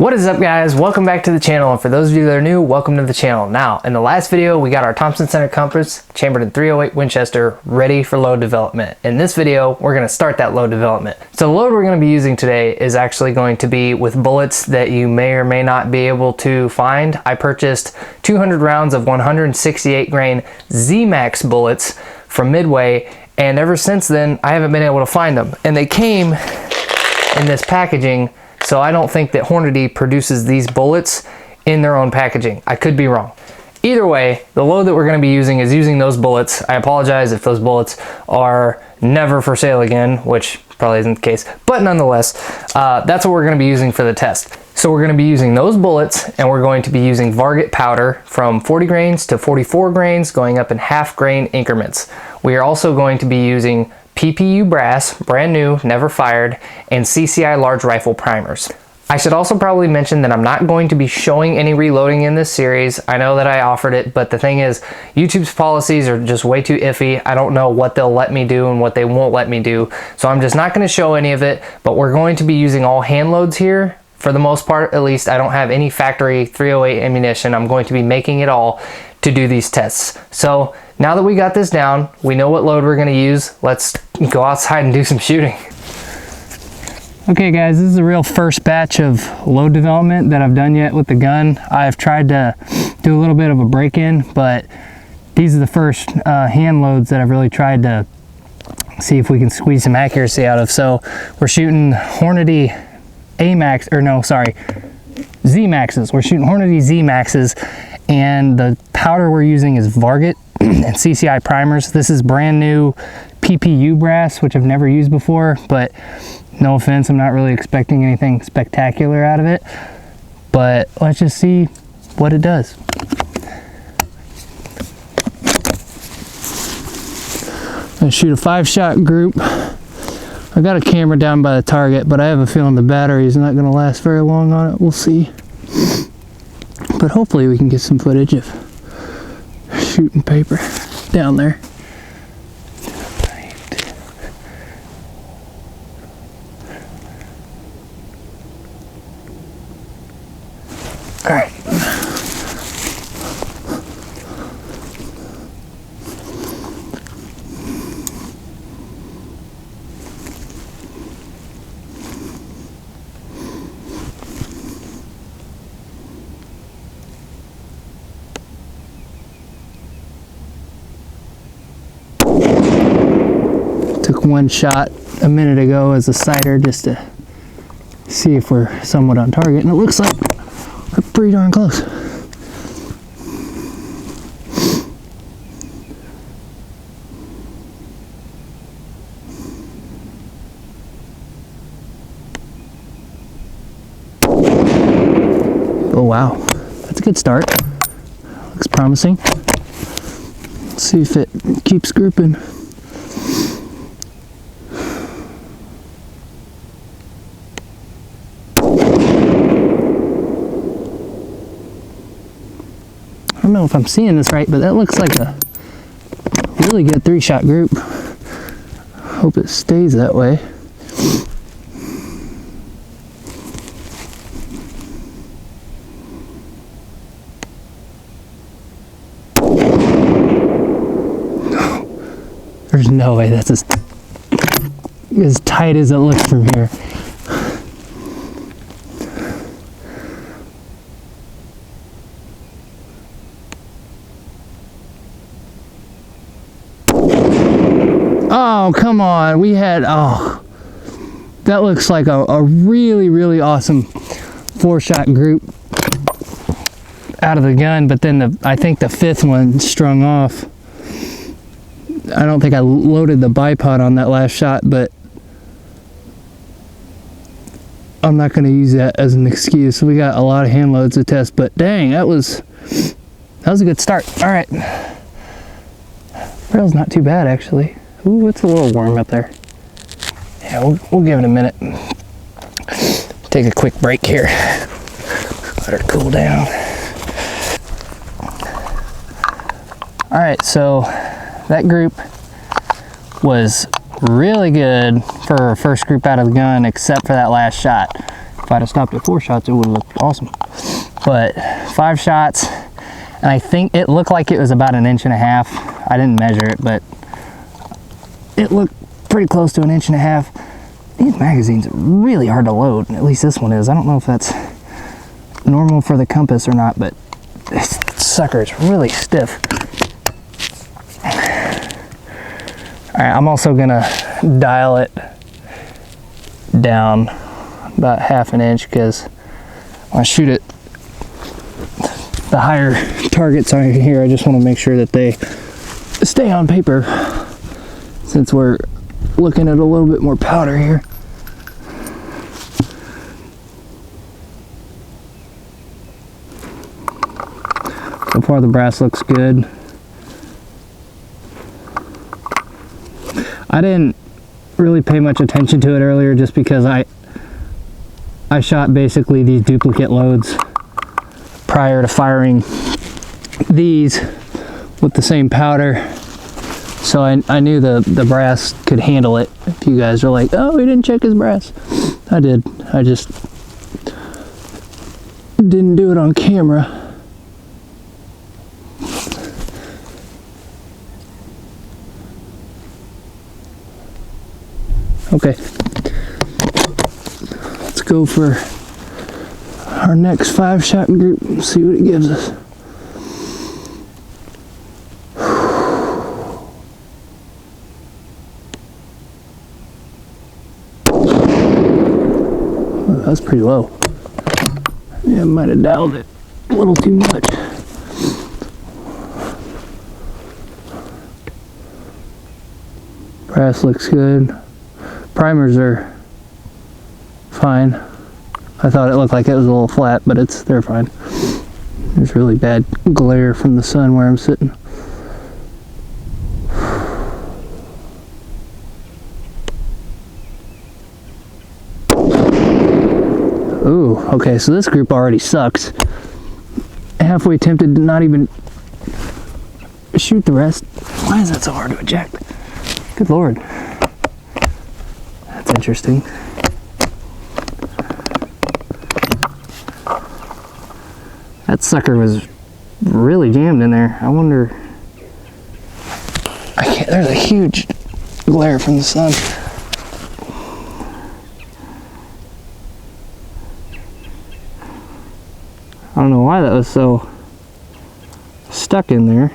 What is up, guys? Welcome back to the channel, and for those of you that are new, welcome to the channel. Now, in the last video, we got our Thompson Center Compass chambered in 308 Winchester ready for load development. In this video, we're going to start that load development. So the load we're going to be using today is actually going to be with bullets that you may or may not be able to find. I purchased 200 rounds of 168 grain Z-Max bullets from Midway, and ever since then, I haven't been able to find them. And they came in this packaging, so I don't think that Hornady produces these bullets in their own packaging. I could be wrong. Either way, the load that we're going to be using is using those bullets. I apologize if those bullets are never for sale again, which probably isn't the case, but nonetheless, that's what we're going to be using for the test. So we're going to be using those bullets, and we're going to be using Varget powder from 40 grains to 44 grains, going up in half grain increments. We are also going to be using PPU brass, brand new, never fired, and CCI large rifle primers. I should also probably mention that I'm not going to be showing any reloading in this series. I know that I offered it, but the thing is, YouTube's policies are just way too iffy. I don't know what they'll let me do and what they won't let me do, so I'm just not going to show any of it, but we're going to be using all hand loads here. For the most part, at least, I don't have any factory 308 ammunition. I'm going to be making it all to do these tests. So now that we got this down, we know what load we're going to use. Let's go outside and do some shooting. Okay guys, this is the real first batch of load development that I've done yet with the gun. I've tried to do a little bit of a break-in, but these are the first hand loads that I've really tried to see if we can squeeze some accuracy out of. So we're shooting Hornady Z-Maxes. We're shooting Hornady Z-Maxes, and the powder we're using is Varget and CCI primers. This is brand new PPU brass, which I've never used before, but no offense, I'm not really expecting anything spectacular out of it, but let's just see what it does. I'm gonna shoot a 5-shot group. I got a camera down by the target, but I have a feeling the battery is not going to last very long on it. We'll see. But hopefully we can get some footage of shooting paper down there. All right. Took one shot a minute ago as a sighter just to see if we're somewhat on target, and it looks like we're pretty darn close. Oh wow, that's a good start. Looks promising. Let's see if it keeps grouping. I don't know if I'm seeing this right, but that looks like a really good 3-shot group. Hope it stays that way. There's no way that's as tight as it looks from here. Oh, come on. We had, oh, that looks like a really, really awesome 4-shot group out of the gun, but then I think the 5th one strung off. I don't think I loaded the bipod on that last shot, but I'm not going to use that as an excuse. We got a lot of hand loads to test, but dang, that was a good start. All right. Rail's not too bad, actually. Ooh, it's a little warm up there. Yeah, we'll give it a minute. Take a quick break here. Let her cool down. All right, so that group was really good for our first group out of the gun, except for that last shot. If I'd have stopped at 4 shots, it would have looked awesome. But 5 shots, and I think it looked like it was about 1.5 inches. I didn't measure it, but it looked pretty close to 1.5 inches. These magazines are really hard to load, at least this one is. I don't know if that's normal for the Compass or not, but this sucker is really stiff. All right, I'm also gonna dial it down about 1/2 inch because when I shoot it, the higher targets are here. I just want to make sure that they stay on paper since we're looking at a little bit more powder here. So far the brass looks good. I didn't really pay much attention to it earlier just because I shot basically these duplicate loads prior to firing these with the same powder. So I knew the brass could handle it. If you guys are like, oh, he didn't check his brass. I did. I just didn't do it on camera. Okay, let's go for our next 5-shot group and see what it gives us. Oh, that's pretty low. Yeah, I might have dialed it a little too much. Brass looks good. Primers are fine. I thought it looked like it was a little flat, but they're fine. There's really bad glare from the sun where I'm sitting. Ooh, okay, so this group already sucks. Halfway tempted to not even shoot the rest. Why is that so hard to eject? Good Lord. That's interesting. That sucker was really jammed in there. I wonder, there's a huge glare from the sun. I don't know why that was so stuck in there.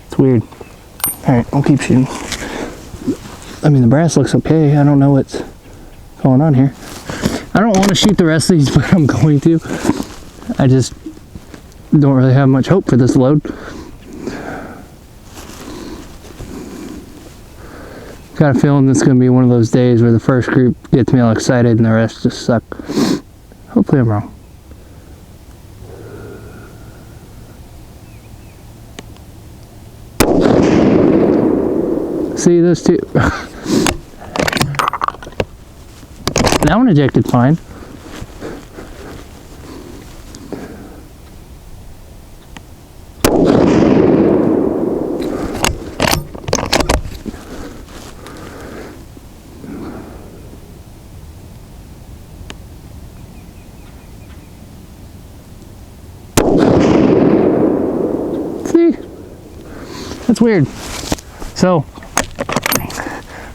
It's weird. Alright, I'll keep shooting. I mean, the brass looks okay. I don't know what's going on here. I don't want to shoot the rest of these, but I'm going to. I just don't really have much hope for this load. Got a feeling this is going to be one of those days where the first group gets me all excited and the rest just suck. Hopefully I'm wrong. See, those two. That one ejected fine. See? That's weird. So,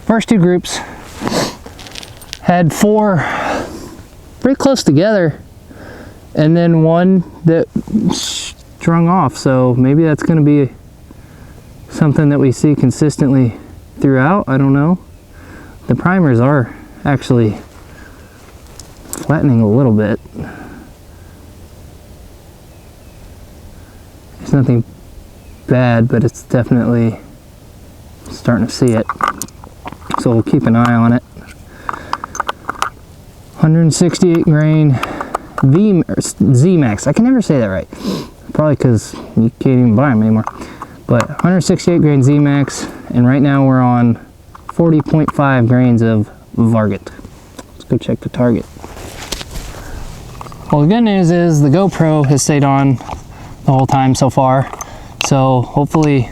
first two groups had 4 pretty close together, and then one that strung off. So maybe that's going to be something that we see consistently throughout. I don't know. The primers are actually flattening a little bit. It's nothing bad, but it's definitely starting to see it. So we'll keep an eye on it. 168 grain Z-Max. I can never say that right. Probably because you can't even buy them anymore. But 168 grain Z-Max, and right now we're on 40.5 grains of Varget. Let's go check the target. Well, the good news is the GoPro has stayed on the whole time so far. So hopefully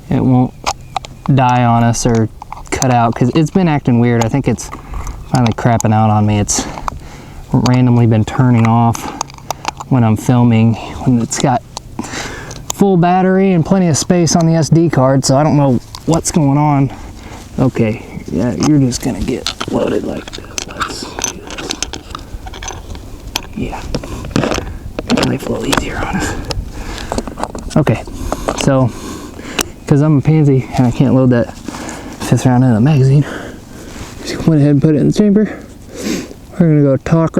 it won't die on us or cut out, because it's been acting weird. I think it's finally crapping out on me. It's randomly been turning off when I'm filming, when it's got full battery and plenty of space on the SD card, so I don't know what's going on. Okay, yeah, you're just gonna get loaded like this. Let's do this. Yeah, make life a little easier on us. Okay, so because I'm a pansy and I can't load that 5th round in a magazine, just went ahead and put it in the chamber. We're gonna go top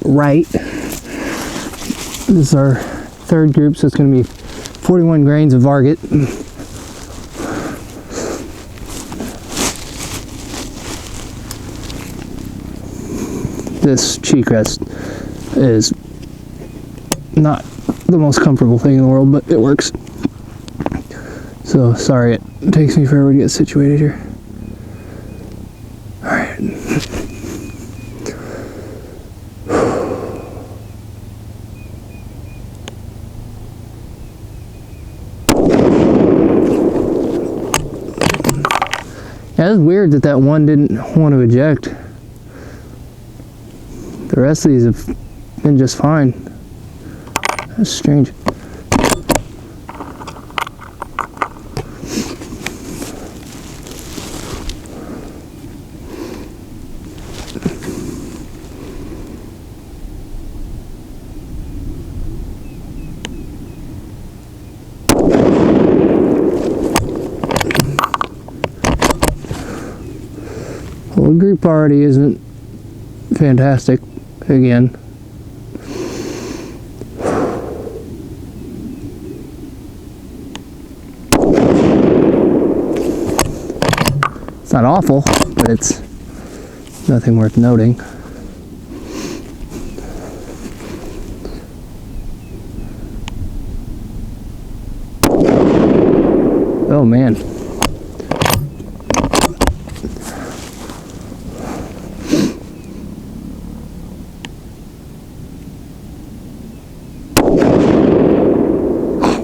right. This is our 3rd group, so it's gonna be 41 grains of Varget. This cheek rest is not the most comfortable thing in the world, but it works. So sorry it takes me forever to get situated here. All right. Yeah, it's weird that one didn't want to eject. The rest of these have been just fine. That's strange. Well, the group already isn't fantastic again. It's not awful, but it's nothing worth noting. Oh man.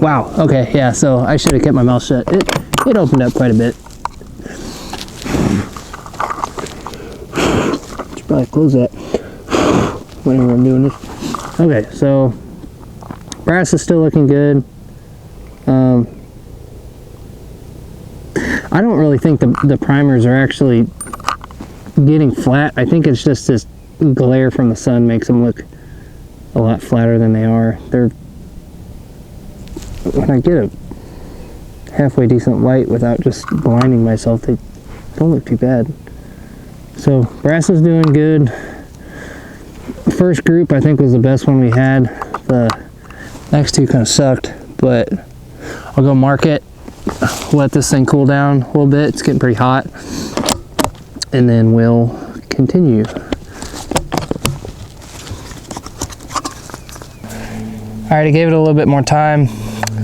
Wow, okay, yeah, so I should have kept my mouth shut. It opened up quite a bit. Should probably close that whenever I'm doing this. Okay, so brass is still looking good. I don't really think the primers are actually getting flat. I think it's just this glare from the sun makes them look a lot flatter than they are. When I get a halfway decent light without just blinding myself, they don't look too bad. So brass is doing good. The first group I think was the best one we had. The next two kind of sucked, but I'll go mark it, let this thing cool down a little bit. It's getting pretty hot, and then we'll continue. All right, I gave it a little bit more time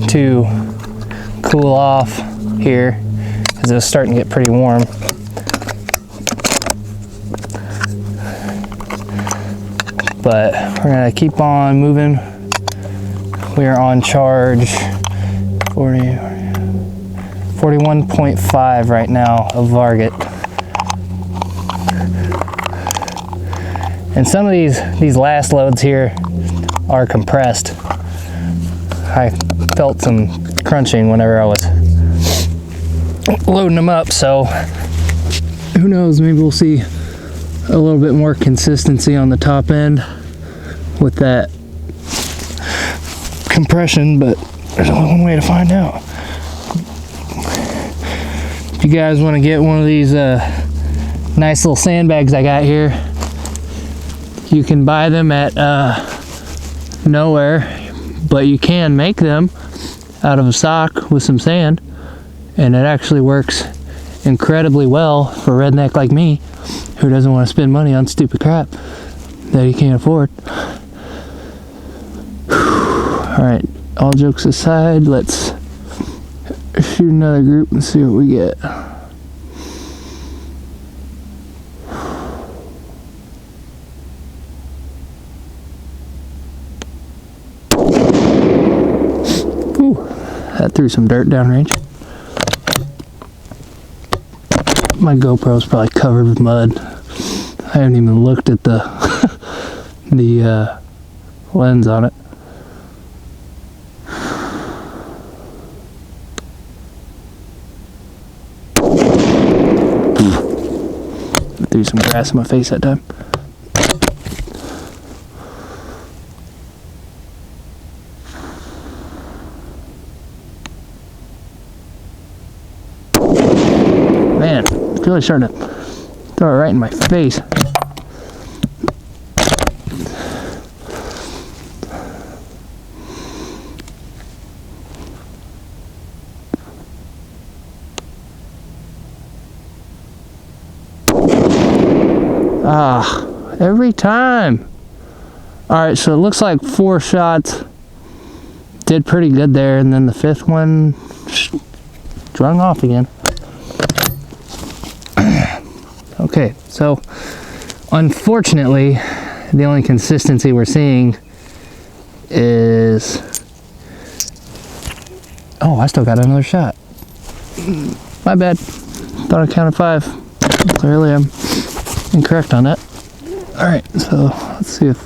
to cool off here because it was starting to get pretty warm. But we're gonna keep on moving. We are on charge 41.5 right now of Varget. And some of these last loads here are compressed. I felt some crunching whenever I was loading them up, so who knows, maybe we'll see a little bit more consistency on the top end with that compression, but there's only one way to find out. If you guys want to get one of these nice little sandbags I got here, you can buy them at nowhere, but you can make them out of a sock with some sand, and it actually works incredibly well for a redneck like me who doesn't want to spend money on stupid crap that he can't afford. Alright, all jokes aside, let's shoot another group and see what we get. Ooh, that threw some dirt downrange. My GoPro's probably covered with mud. I haven't even looked at the the lens on it. Threw some grass in my face that time. Man, it's really starting to throw it right in my face. Every time. Alright, so it looks like 4 shots did pretty good there, and then the 5th one drung off again. Okay, so unfortunately, the only consistency we're seeing is... Oh, I still got another shot. My bad. Thought I counted 5. Clearly I'm incorrect on that. Alright, so let's see if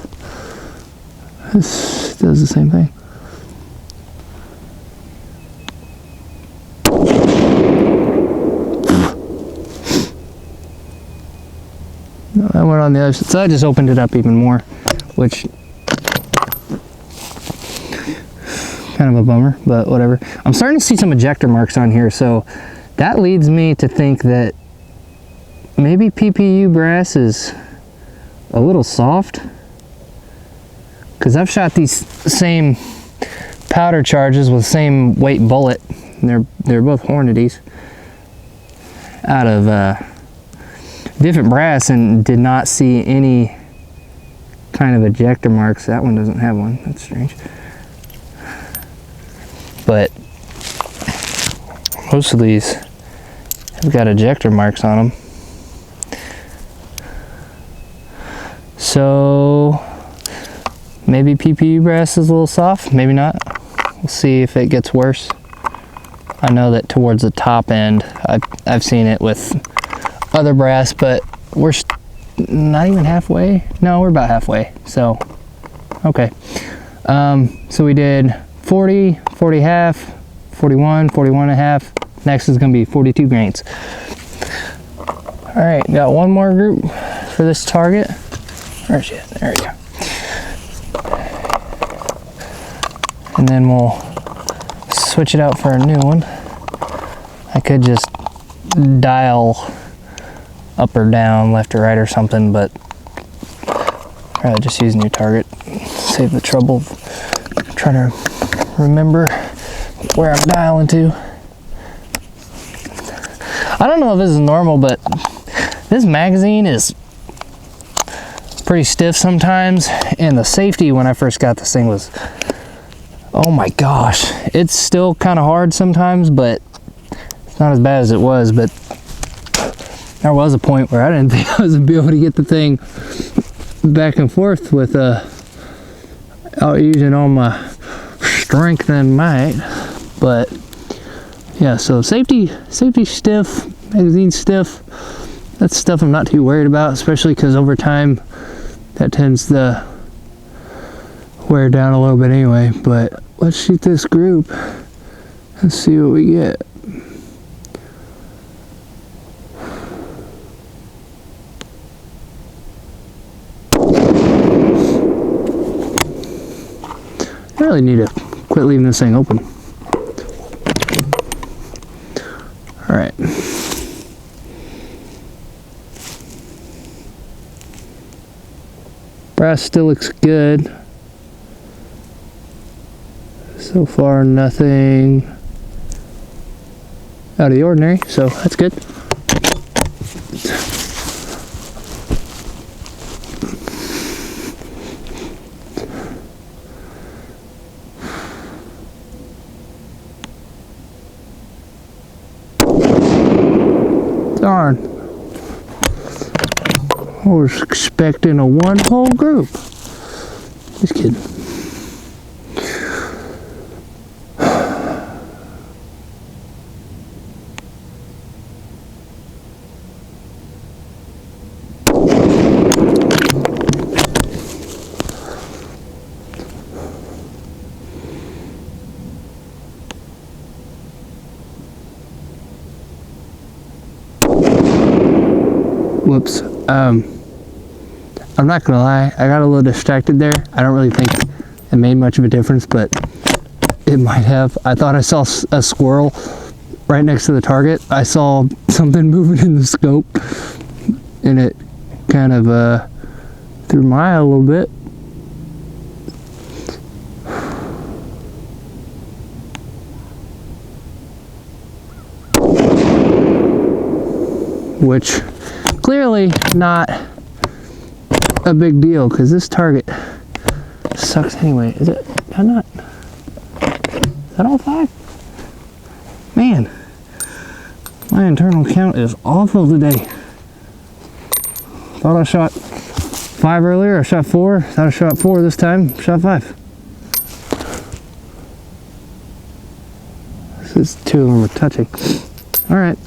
this does the same thing. No, I went on the other side, so I just opened it up even more, which kind of a bummer, but whatever. I'm starting to see some ejector marks on here, so that leads me to think that maybe PPU brass is a little soft, because I've shot these same powder charges with the same weight bullet, and they're both Hornadies, out of different brass, and did not see any kind of ejector marks. That one doesn't have one. That's strange. But most of these have got ejector marks on them. So maybe PPU brass is a little soft, maybe not. We'll see if it gets worse. I know that towards the top end, I've seen it with other brass, but we're not even halfway. No, we're about halfway. So, okay. So we did 40, 40 half, 41, 41 and a half. Next is gonna be 42 grains. All right, got one more group for this target. Where's she at? There we go. And then we'll switch it out for a new one. I could just dial up or down, left or right or something, but probably just use a new target. Save the trouble of trying to remember where I'm dialing to. I don't know if this is normal, but this magazine is pretty stiff sometimes, and the safety when I first got this thing was, oh my gosh, it's still kind of hard sometimes, but it's not as bad as it was. But there was a point where I didn't think I was gonna be able to get the thing back and forth with out using all my strength and might. But yeah, so safety stiff, magazine stiff. That's stuff I'm not too worried about, especially because over time that tends to wear down a little bit anyway. But let's shoot this group and see what we get. I really need to quit leaving this thing open. All right. Brass still looks good. So far, nothing out of the ordinary, so that's good. Darn. I was expecting a one whole group. Just kidding. Whoops. I'm not gonna lie, I got a little distracted there. I don't really think it made much of a difference, but it might have. I thought I saw a squirrel right next to the target. I saw something moving in the scope, and it kind of threw my eye a little bit. Which clearly not a big deal, because this target sucks anyway. Is it? I'm not. Is that all 5? Man, my internal count is awful today. Thought I shot 5 earlier. I shot 4. Thought I shot 4 this time. Shot 5. This is 2 of them are touching. All right.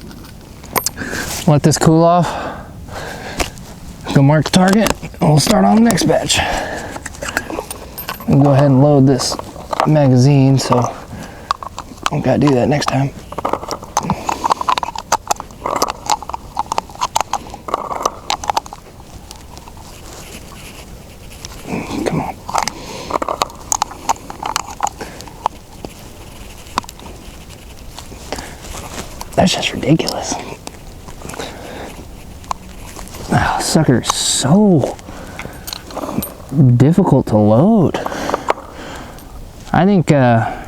Let this cool off. Go mark the target. And we'll start on the next batch. And go ahead and load this magazine, so I gotta do that next time. Come on. That's just ridiculous. Oh, sucker is so difficult to load. I think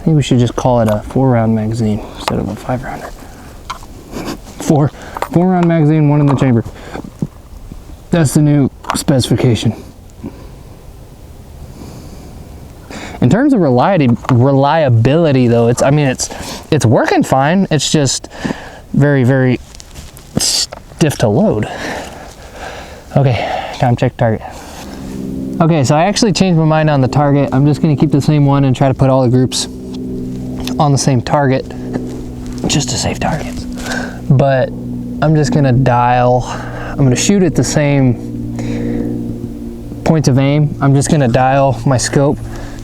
we should just call it a 4-round magazine instead of a 5-rounder. 4-round magazine, 1 in the chamber. That's the new specification. In terms of reliability, though, it's working fine. It's just very, very stiff to load. Okay, time to check target. Okay, so I actually changed my mind on the target. I'm just gonna keep the same one and try to put all the groups on the same target, just to save targets. But I'm just gonna dial, I'm gonna shoot at the same points of aim. I'm just gonna dial my scope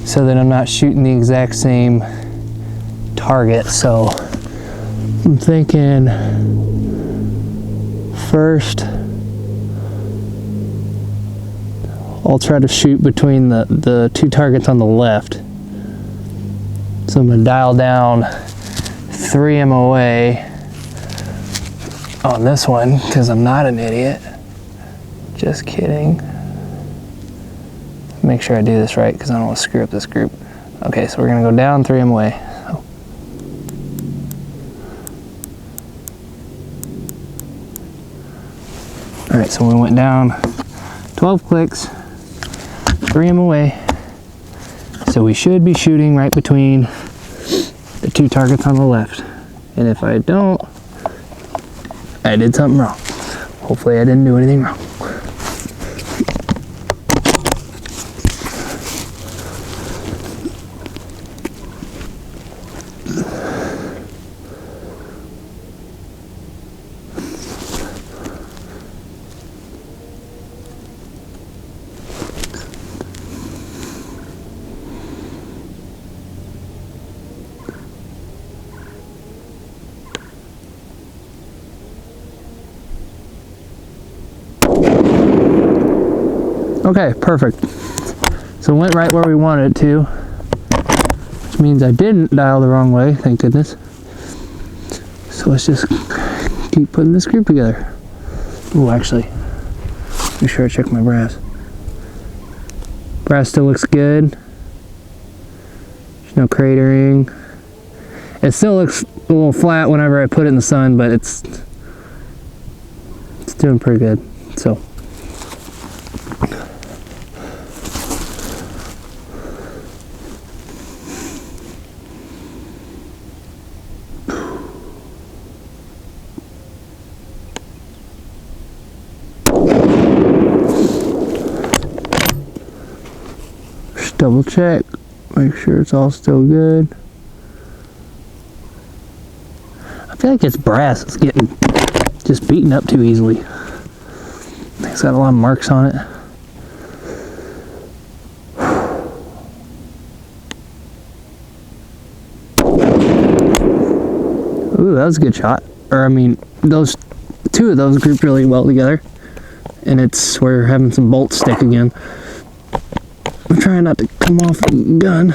so that I'm not shooting the exact same target. So I'm thinking first, I'll try to shoot between the 2 targets on the left. So I'm gonna dial down 3 MOA on this one, because I'm not an idiot. Just kidding. Make sure I do this right, because I don't want to screw up this group. Okay, so we're gonna go down 3 MOA. Oh. All right, so we went down 12 clicks. 3 MOA, so we should be shooting right between the 2 targets on the left. And if I don't, I did something wrong. Hopefully I didn't do anything wrong. Okay, perfect. So it went right where we wanted it to, which means I didn't dial the wrong way, thank goodness. So let's just keep putting this group together. Oh, actually, make sure I check my brass. Brass still looks good. There's no cratering. It still looks a little flat whenever I put it in the sun, but it's doing pretty good. So. Double check, make sure it's all still good. I feel like it's brass, it's getting just beaten up too easily. It's got a lot of marks on it. Ooh, that was a good shot. Or I mean, those 2 of those grouped really well together. and we're having some bolts stick again. I'm trying not to come off the gun.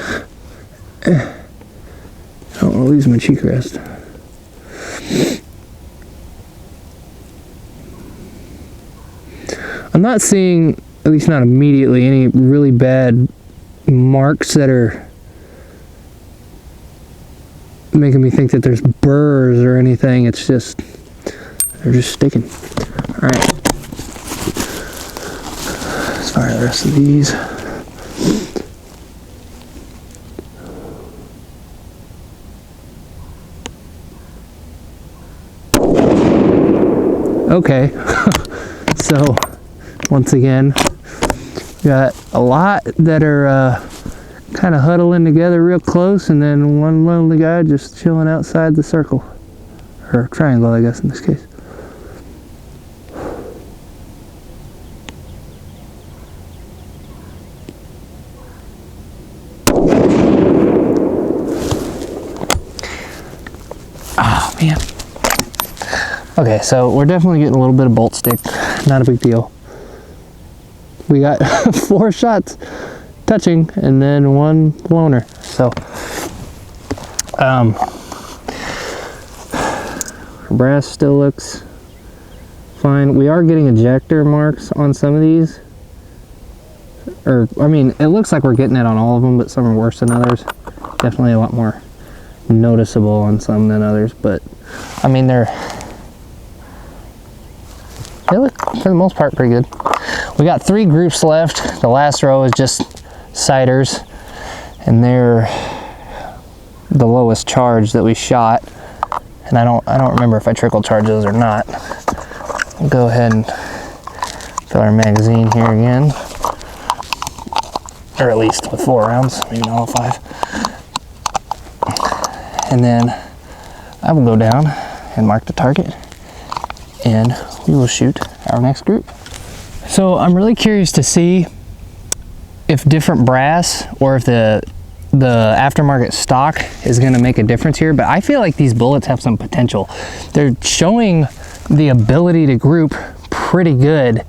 I don't want to lose my cheek rest. I'm not seeing, at least not immediately, any really bad marks that are making me think that there's burrs or anything. It's just, they're just sticking. All right. Let's fire the rest of these. Okay, so once again, got a lot that are kind of huddling together real close, and then one lonely guy just chilling outside the circle, or triangle, I guess in this case. Oh man. Okay, so we're definitely getting a little bit of bolt stick. Not a big deal. We got 4 shots touching and then 1 loner. So, brass still looks fine. We are getting ejector marks on some of these. Or, I mean, it looks like we're getting it on all of them, but some are worse than others. Definitely a lot more noticeable on some than others, but I mean, they look, for the most part, pretty good. We got 3 groups left. The last row is just ciders, and they're the lowest charge that we shot. And I don't remember if I trickle charge those or not. We'll go ahead and fill our magazine here again, or at least with 4 rounds, maybe not all 5. And then I will go down and mark the target, and we will shoot our next group. So I'm really curious to see if different brass or if the aftermarket stock is going to make a difference here, but I feel like these bullets have some potential. They're showing the ability to group pretty good,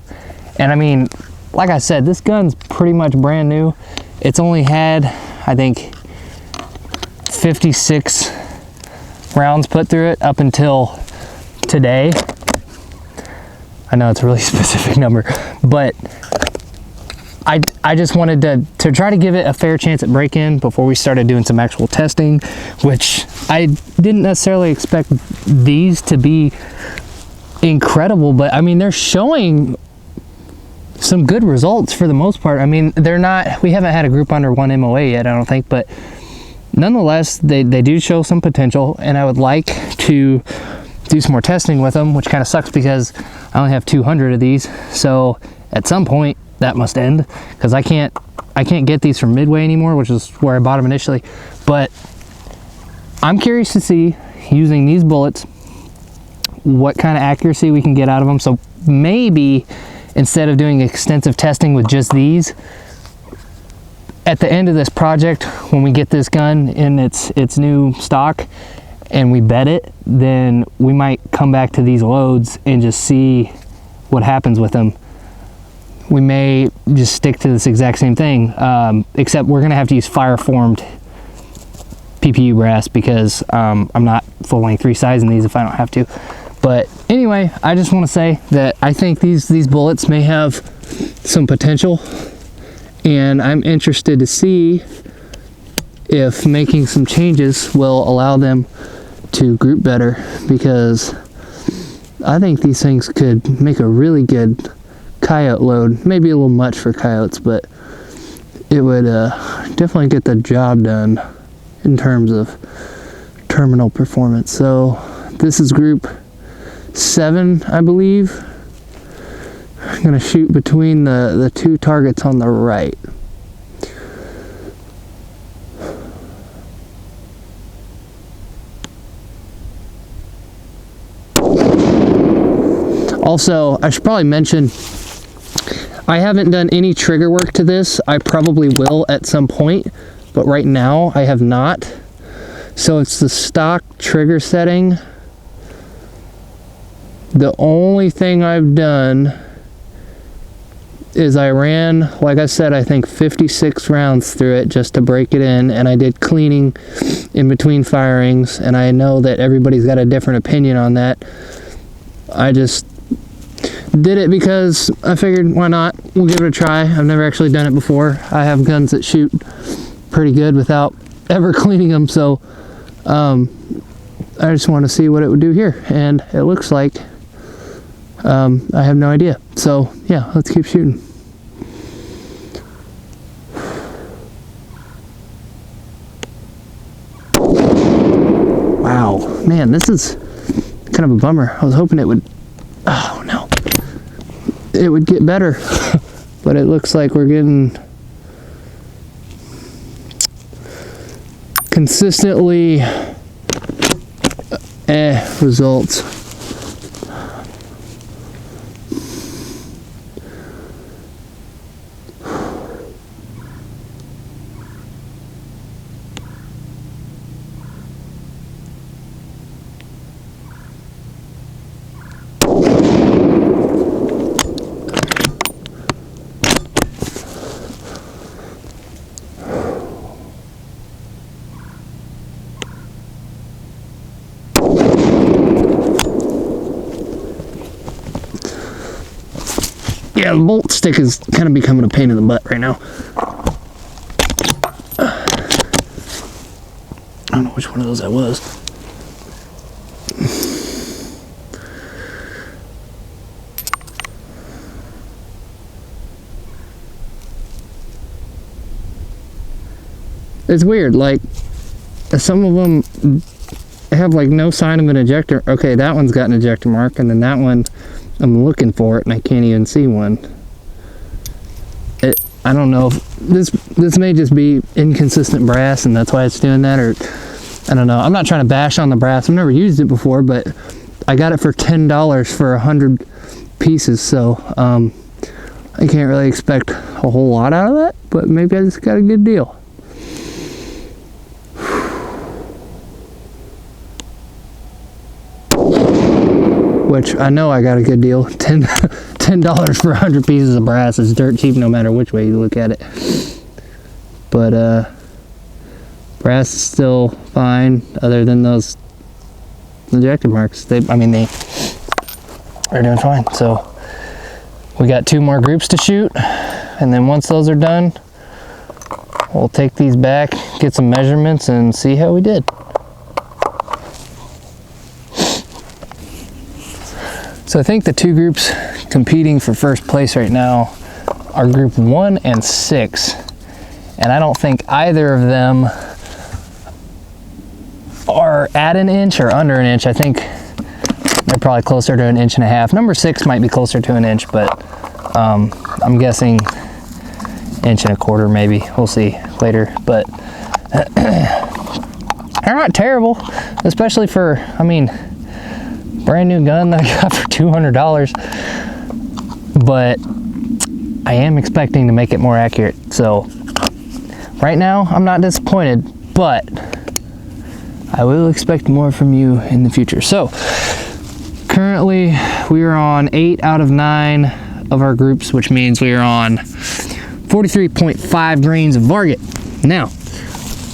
and I mean, like I said, this gun's pretty much brand new. It's only had, I think, 56 rounds put through it up until today. I know it's a really specific number, but I just wanted to try to give it a fair chance at break-in before we started doing some actual testing, which I didn't necessarily expect these to be incredible, but I mean, they're showing some good results for the most part. I mean, we haven't had a group under 1 MOA yet, I don't think, but nonetheless, they do show some potential, and I would like to do some more testing with them, which kind of sucks because I only have 200 of these. So at some point that must end, because I can't get these from Midway anymore, which is where I bought them initially. But I'm curious to see, using these bullets, what kind of accuracy we can get out of them. So maybe instead of doing extensive testing with just these, at the end of this project, when we get this gun in its new stock and we bet it, then we might come back to these loads and just see what happens with them. We may just stick to this exact same thing, except we're gonna have to use fire-formed PPU brass because I'm not full-length resizing these if I don't have to. But anyway, I just want to say that I think these bullets may have some potential, and I'm interested to see if making some changes will allow them to group better, because I think these things could make a really good coyote load. Maybe a little much for coyotes, but it would definitely get the job done in terms of terminal performance. So this is group 7, I believe. I'm gonna shoot between the 2 targets on the right. Also, I should probably mention, I haven't done any trigger work to this. I probably will at some point, but right now I have not. So it's the stock trigger setting. The only thing I've done is I ran, like I said, I think 56 rounds through it just to break it in, and I did cleaning in between firings, and I know that everybody's got a different opinion on that. I just did it because I figured, why not? We'll give it a try. I've never actually done it before. I have guns that shoot pretty good without ever cleaning them, so I just want to see what it would do here, and it looks like I have no idea. So yeah, let's keep shooting. Wow, man, this is kind of a bummer. I was hoping it would, oh no, it would get better, but it looks like we're getting consistently results. Yeah, the bolt stick is kind of becoming a pain in the butt right now. I don't know which one of those that was. It's weird, like some of them have like no sign of an ejector. Okay, that one's got an ejector mark, and then that one, I'm looking for it and I can't even see one. I don't know if this may just be inconsistent brass and that's why it's doing that, or I don't know. I'm not trying to bash on the brass. I've never used it before, but I got it for $10 for 100 pieces, so I can't really expect a whole lot out of that, but maybe I just got a good deal. Which I know I got a good deal. $10 for 100 pieces of brass is dirt cheap no matter which way you look at it. But brass is still fine other than those ejector marks. They're doing fine. So we got 2 more groups to shoot, and then once those are done, we'll take these back, get some measurements, and see how we did. So I think the 2 groups competing for first place right now are group 1 and 6. And I don't think either of them are at an inch or under an inch. I think they're probably closer to 1.5 inches. Number 6 might be closer to 1 inch, but I'm guessing 1.25 inches maybe. We'll see later. But they're not terrible, especially for, brand new gun that I got for $200, but I am expecting to make it more accurate. So right now I'm not disappointed, but I will expect more from you in the future. So currently we are on 8 out of 9 of our groups, which means we are on 43.5 grains of Varget. Now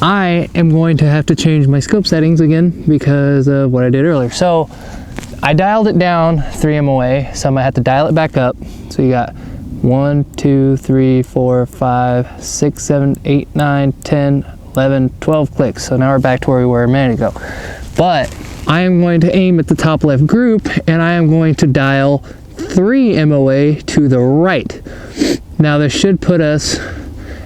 I am going to have to change my scope settings again because of what I did earlier. So I dialed it down 3 MOA, so I'm gonna have to dial it back up. So you got 1, 2, 3, 4, 5, 6, 7, 8, 9, 10, 11, 12 clicks. So now we're back to where we were a minute ago. But I am going to aim at the top left group, and I am going to dial 3 MOA to the right. Now this should put us,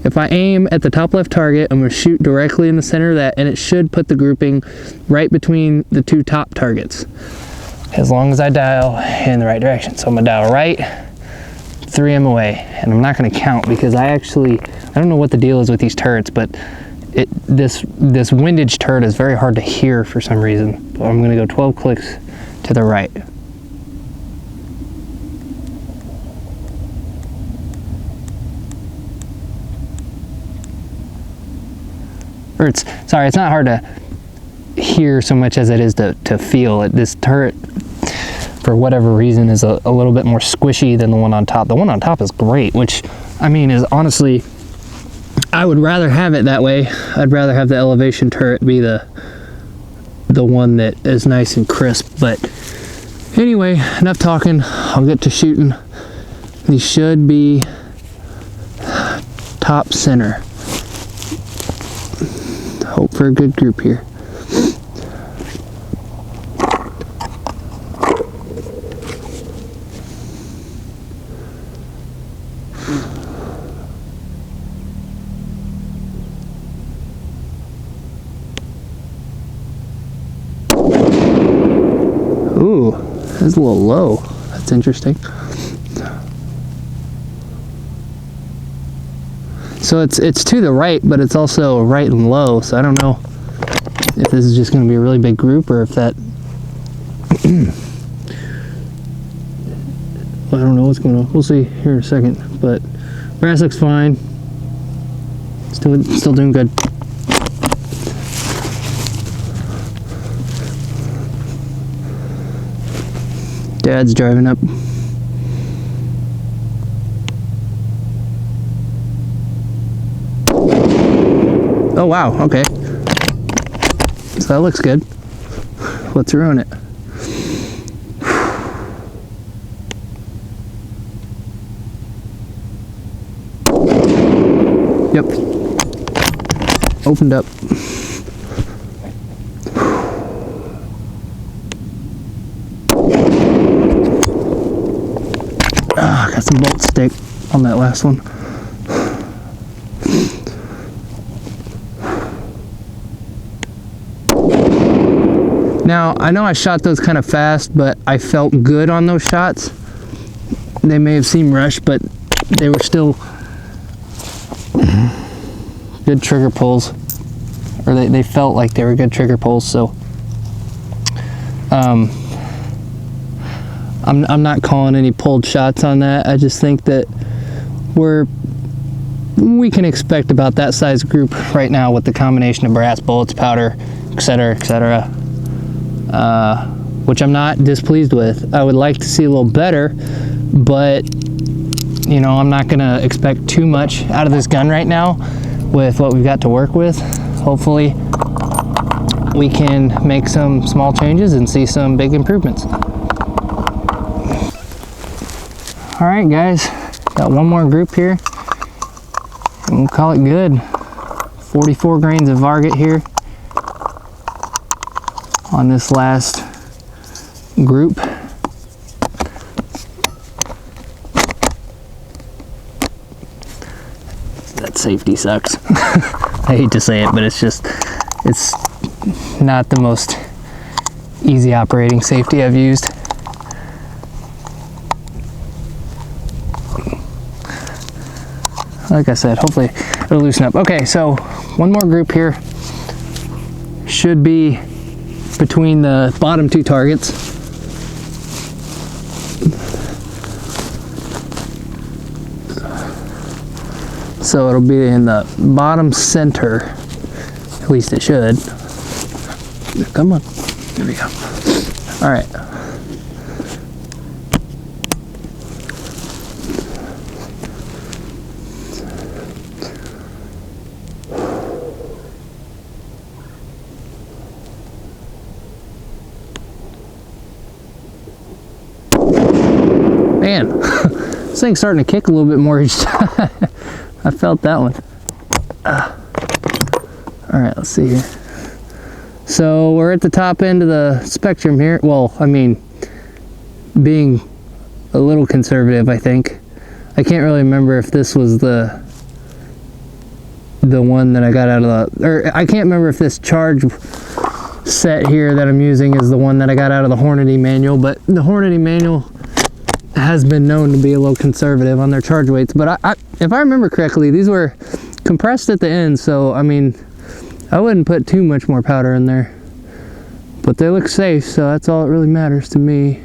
if I aim at the top left target, I'm gonna shoot directly in the center of that, and it should put the grouping right between the 2 top targets, as long as I dial in the right direction. So I'm gonna dial right, 3 MOA, and I'm not gonna count because I don't know what the deal is with these turrets, but this windage turret is very hard to hear for some reason. So I'm gonna go 12 clicks to the right. It's not hard to hear so much as it is to feel it. This turret, for whatever reason is a little bit more squishy than the one on top. The one on top is great, which I mean is honestly, I would rather have it that way. I'd rather have the elevation turret be the one that is nice and crisp. But anyway, enough talking. I'll get to shooting. These should be top center. Hope for a good group here. Ooh, that's a little low. That's interesting. So it's to the right, but it's also right and low, so I don't know if this is just going to be a really big group or if that... I don't know what's going on. We'll see here in a second, but brass looks fine. Still doing good. Dad's driving up. Oh wow, okay. So that looks good. Let's ruin it. Yep. Opened up. Got some bolt stick on that last one. Now, I know I shot those kind of fast, but I felt good on those shots. They may have seemed rushed, but they were still good trigger pulls. Or they felt like they were good trigger pulls, so I'm not calling any pulled shots on that. I just think that we can expect about that size group right now with the combination of brass, bullets, powder, etc., which I'm not displeased with. I would like to see a little better, but you know, I'm not gonna expect too much out of this gun right now with what we've got to work with. Hopefully we can make some small changes and see some big improvements. All right, guys, got one more group here, and we'll call it good. 44 grains of Varget here on this last group. That safety sucks. I hate to say it, but it's not the most easy operating safety I've used. Like I said, hopefully it'll loosen up. Okay, so one more group here. Should be between the bottom two targets. So it'll be in the bottom center. At least it should. Come on. There we go. All right. Man, this thing's starting to kick a little bit more each time. I felt that one. All right, let's see here. So we're at the top end of the spectrum here. Well, I mean, being a little conservative, I think. I can't really remember if this was the one that I got out of the, or I can't remember if this charge set here that I'm using is the one that I got out of the Hornady manual, but the Hornady manual has been known to be a little conservative on their charge weights. But if I remember correctly, these were compressed at the end, so I mean, I wouldn't put too much more powder in there. But they look safe, so that's all that really matters to me.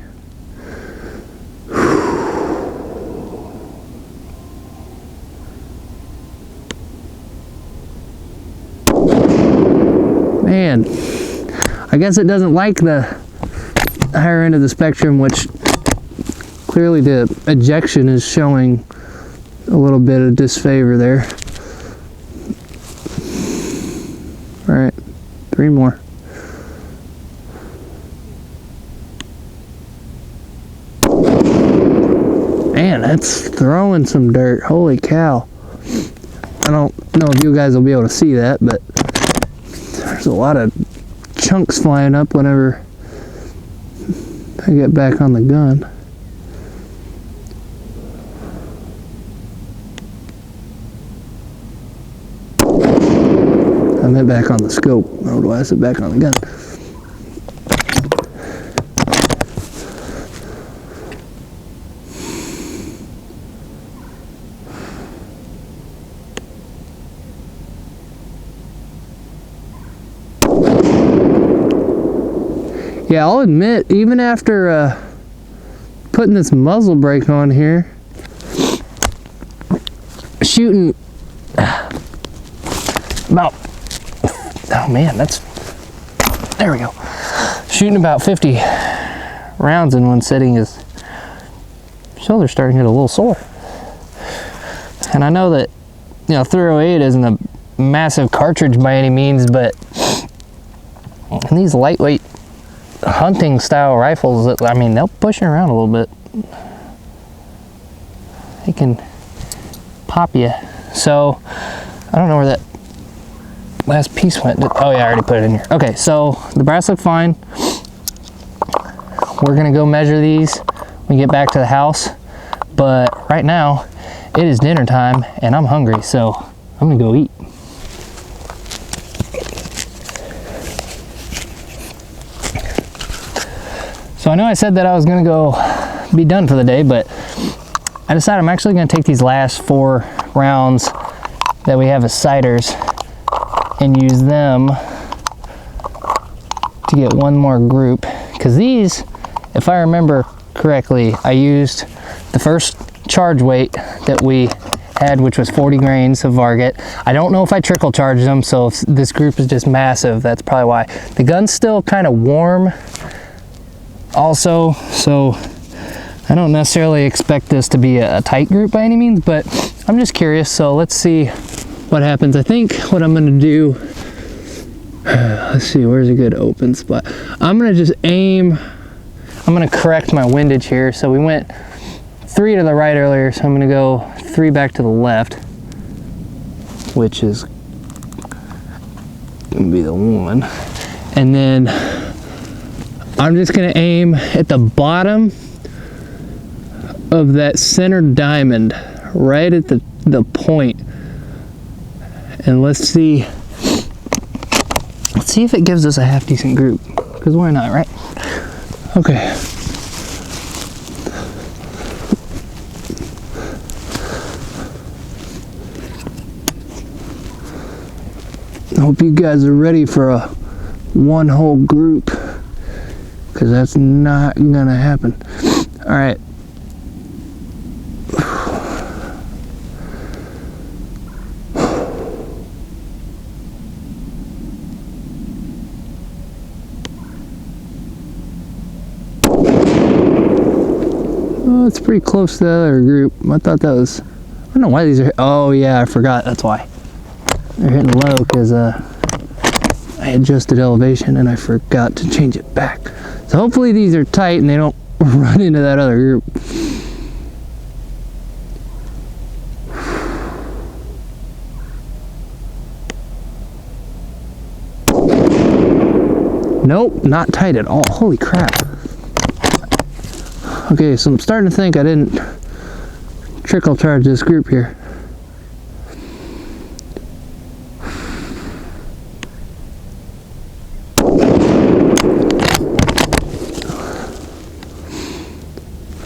Man, I guess it doesn't like the higher end of the spectrum, which clearly the ejection is showing a little bit of disfavor there. All right, 3 more. Man, that's throwing some dirt. Holy cow. I don't know if you guys will be able to see that, but there's a lot of chunks flying up whenever I get back on the gun. I meant back on the scope. Oh, do I said back on the gun? Yeah, I'll admit, even after putting this muzzle brake on here, shooting about, oh man, there we go. Shooting about 50 rounds in one sitting is, shoulder's starting to get a little sore. And I know that, you know, 308 isn't a massive cartridge by any means, but in these lightweight hunting style rifles, I mean, they'll push you around a little bit. They can pop you. So I don't know where that last piece went. Oh yeah, I already put it in here. Okay, so the brass look fine. We're gonna go measure these when we get back to the house, but right now it is dinner time and I'm hungry, so I'm gonna go eat. So I know I said that I was gonna go be done for the day, but I decided I'm actually gonna take these last 4 rounds that we have as sighters and use them to get one more group. Because these, if I remember correctly, I used the first charge weight that we had, which was 40 grains of Varget. I don't know if I trickle charged them, so if this group is just massive, that's probably why. The gun's still kind of warm also, so I don't necessarily expect this to be a tight group by any means, but I'm just curious, so let's see what happens. I think what I'm gonna do, let's see, where's a good open spot? I'm gonna just aim, I'm gonna correct my windage here. So we went 3 to the right earlier, so I'm gonna go 3 back to the left, which is gonna be the 1. And then I'm just gonna aim at the bottom of that center diamond, right at the point. And let's see if it gives us a half decent group, because why not, right? Okay. I hope you guys are ready for a one whole group, because that's not gonna happen. All right. Oh, it's pretty close to the other group. I thought that was, I don't know why these are, oh yeah, I forgot, that's why. They're hitting low because I adjusted elevation and I forgot to change it back. So hopefully these are tight and they don't run into that other group. Nope, not tight at all. Holy crap. Okay, so I'm starting to think I didn't trickle charge this group here.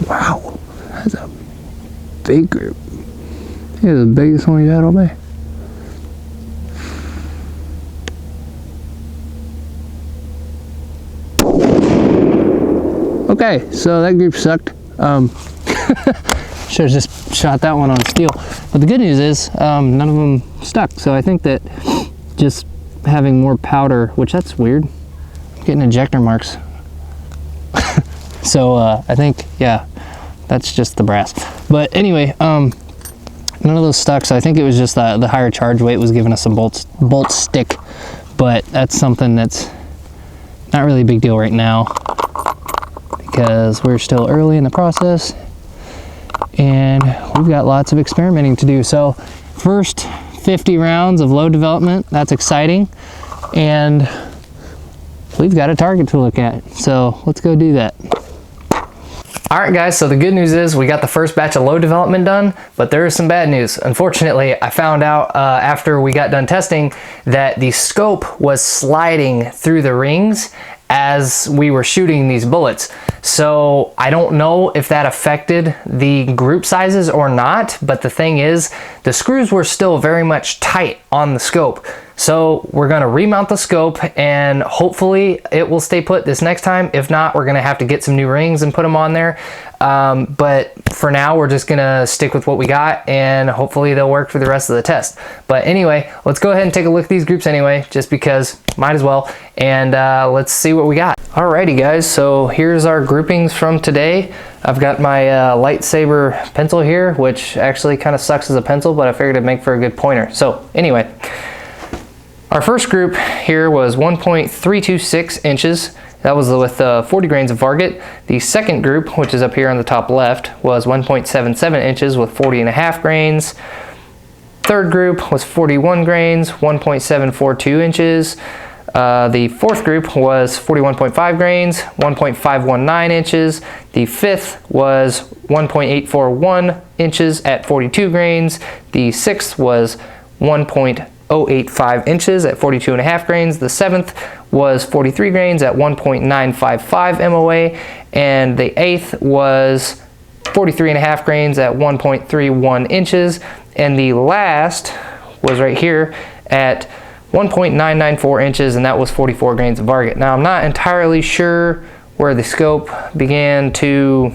Wow, that's a big group. Yeah, the biggest one we've had all day. Okay, so that group sucked. Should have just shot that one on steel. But the good news is none of them stuck. So I think that just having more powder, which that's weird. I'm getting ejector marks. So I think, yeah, that's just the brass. But anyway, none of those stuck, so I think it was just the higher charge weight was giving us some bolt stick. But that's something that's not really a big deal right now because we're still early in the process and we've got lots of experimenting to do. So first 50 rounds of load development, that's exciting, and we've got a target to look at, so let's go do that. All right guys, so the good news is we got the first batch of load development done, but there is some bad news. Unfortunately, I found out after we got done testing that the scope was sliding through the rings as we were shooting these bullets. So I don't know if that affected the group sizes or not, but the thing is, the screws were still very much tight on the scope. So we're gonna remount the scope and hopefully it will stay put this next time. If not, we're gonna have to get some new rings and put them on there. But for now, we're just gonna stick with what we got and hopefully they'll work for the rest of the test. But anyway, let's go ahead and take a look at these groups anyway, just because might as well. And let's see what we got. Alrighty guys, so here's our groupings from today. I've got my lightsaber pencil here, which actually kind of sucks as a pencil, but I figured it'd make for a good pointer. So anyway, our first group here was 1.326 inches. That was with 40 grains of Varget. The second group, which is up here on the top left, was 1.77 inches with 40.5 grains. Third group was 41 grains, 1.742 inches. The fourth group was 41.5 grains, 1.519 inches. The fifth was 1.841 inches at 42 grains. The sixth was 1.085 inches at 42.5 grains. The seventh was 43 grains at 1.955 MOA. And the eighth was 43.5 grains at 1.31 inches. And the last was right here at 1.994 inches, and that was 44 grains of Varget. Now, I'm not entirely sure where the scope began to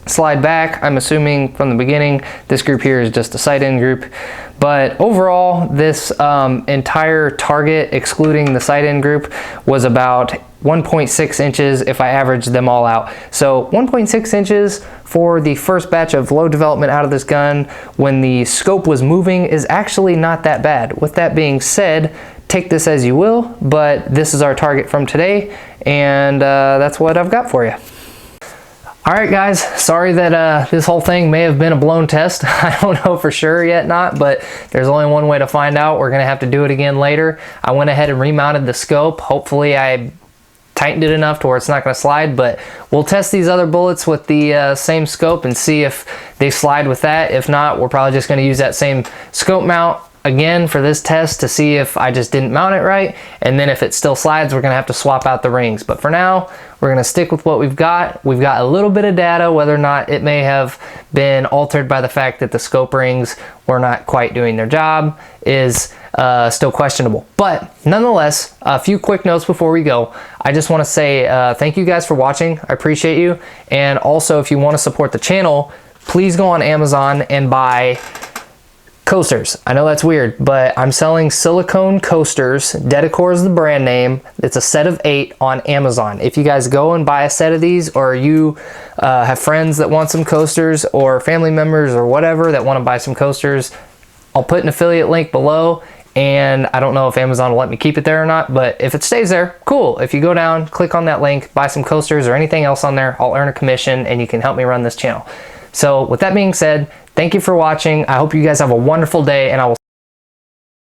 slide back. I'm assuming from the beginning this group here is just a sight-in group. But overall, this entire target, excluding the sight-in group, was about 1.6 inches if I averaged them all out. So 1.6 inches for the first batch of load development out of this gun when the scope was moving is actually not that bad. With that being said, take this as you will, but this is our target from today, and that's what I've got for you. All right guys, sorry that this whole thing may have been a blown test. I don't know for sure yet but there's only one way to find out. We're gonna have to do it again later. I went ahead and remounted the scope. Hopefully I tightened it enough to where it's not gonna slide, but we'll test these other bullets with the same scope and see if they slide with that. If not, we're probably just gonna use that same scope mount again for this test to see if I just didn't mount it right, and then if it still slides, we're gonna have to swap out the rings. But for now, we're gonna stick with what we've got. We've got a little bit of data. Whether or not it may have been altered by the fact that the scope rings were not quite doing their job is still questionable. But nonetheless, a few quick notes before we go. I just wanna say thank you guys for watching. I appreciate you. And also, if you wanna support the channel, please go on Amazon and buy coasters. I know that's weird, but I'm selling silicone coasters. Dedecore is the brand name. It's a set of 8 on Amazon. If you guys go and buy a set of these, or you have friends that want some coasters, or family members or whatever that want to buy some coasters, I'll put an affiliate link below, and I don't know if Amazon will let me keep it there or not, but if it stays there, cool. If you go down, click on that link, buy some coasters or anything else on there, I'll earn a commission and you can help me run this channel. So with that being said, thank you for watching. I hope you guys have a wonderful day, and I will